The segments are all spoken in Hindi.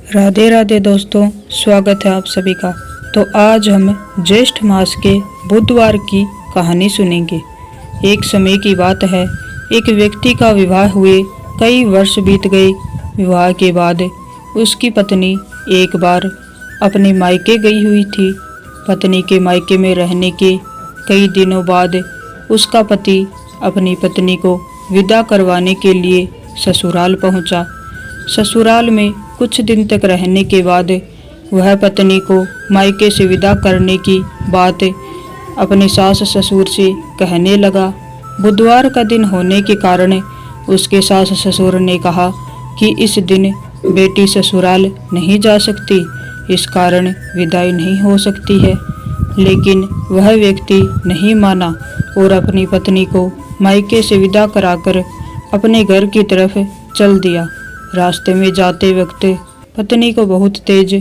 राधे राधे दोस्तों, स्वागत है आप सभी का। तो आज हम ज्येष्ठ मास के बुधवार की कहानी सुनेंगे। एक समय की बात है, एक व्यक्ति का विवाह हुए कई वर्ष बीत गए। विवाह के बाद उसकी पत्नी एक बार अपने मायके गई हुई थी। पत्नी के मायके में रहने के कई दिनों बाद उसका पति अपनी पत्नी को विदा करवाने के लिए ससुराल पहुंचा। ससुराल में कुछ दिन तक रहने के बाद वह पत्नी को मायके से विदा करने की बात अपने सास ससुर से कहने लगा। बुधवार का दिन होने के कारण उसके सास ससुर ने कहा कि इस दिन बेटी ससुराल नहीं जा सकती, इस कारण विदाई नहीं हो सकती है। लेकिन वह व्यक्ति नहीं माना और अपनी पत्नी को मायके से विदा कराकर अपने घर की तरफ चल दिया। रास्ते में जाते वक्त पत्नी को बहुत तेज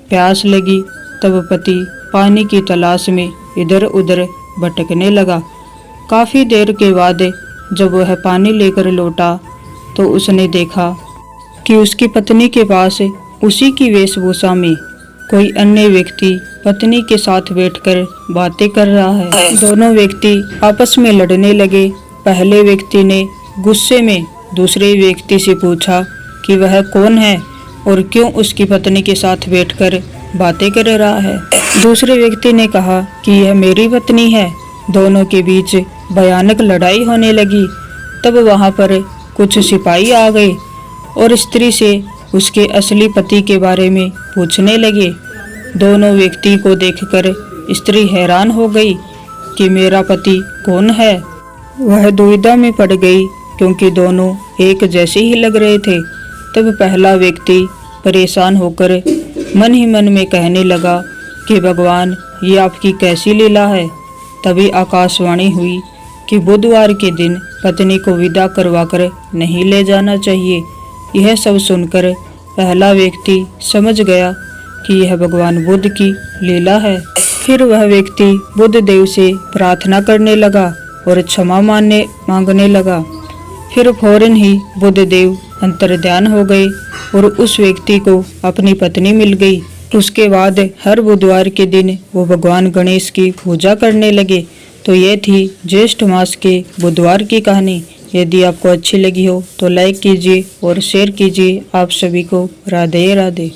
प्यास लगी। तब पति पानी की तलाश में इधर उधर भटकने लगा। काफ़ी देर के बाद जब वह पानी लेकर लौटा तो उसने देखा कि उसकी पत्नी के पास उसी की वेशभूषा में कोई अन्य व्यक्ति पत्नी के साथ बैठकर बातें कर रहा है। दोनों व्यक्ति आपस में लड़ने लगे। पहले व्यक्ति ने गुस्से में दूसरे व्यक्ति से पूछा कि वह कौन है और क्यों उसकी पत्नी के साथ बैठकर बातें कर रहा है। दूसरे व्यक्ति ने कहा कि यह मेरी पत्नी है। दोनों के बीच भयानक लड़ाई होने लगी। तब वहां पर कुछ सिपाही आ गए और स्त्री से उसके असली पति के बारे में पूछने लगे। दोनों व्यक्ति को देखकर स्त्री हैरान हो गई कि मेरा पति कौन है। वह दुविधा में पड़ गई क्योंकि दोनों एक जैसे ही लग रहे थे। तब पहला व्यक्ति परेशान होकर मन ही मन में कहने लगा कि भगवान, ये आपकी कैसी लीला है। तभी आकाशवाणी हुई कि बुधवार के दिन पत्नी को विदा करवाकर नहीं ले जाना चाहिए। यह सब सुनकर पहला व्यक्ति समझ गया कि यह भगवान बुद्ध की लीला है। फिर वह व्यक्ति बुद्ध देव से प्रार्थना करने लगा और क्षमा मांगने लगा। फिर फौरन ही बुद्ध देव अंतर्ध्यान हो गए और उस व्यक्ति को अपनी पत्नी मिल गई। उसके बाद हर बुधवार के दिन वो भगवान गणेश की पूजा करने लगे। तो ये थी ज्येष्ठ मास के बुधवार की कहानी। यदि आपको अच्छी लगी हो तो लाइक कीजिए और शेयर कीजिए। आप सभी को राधे राधे।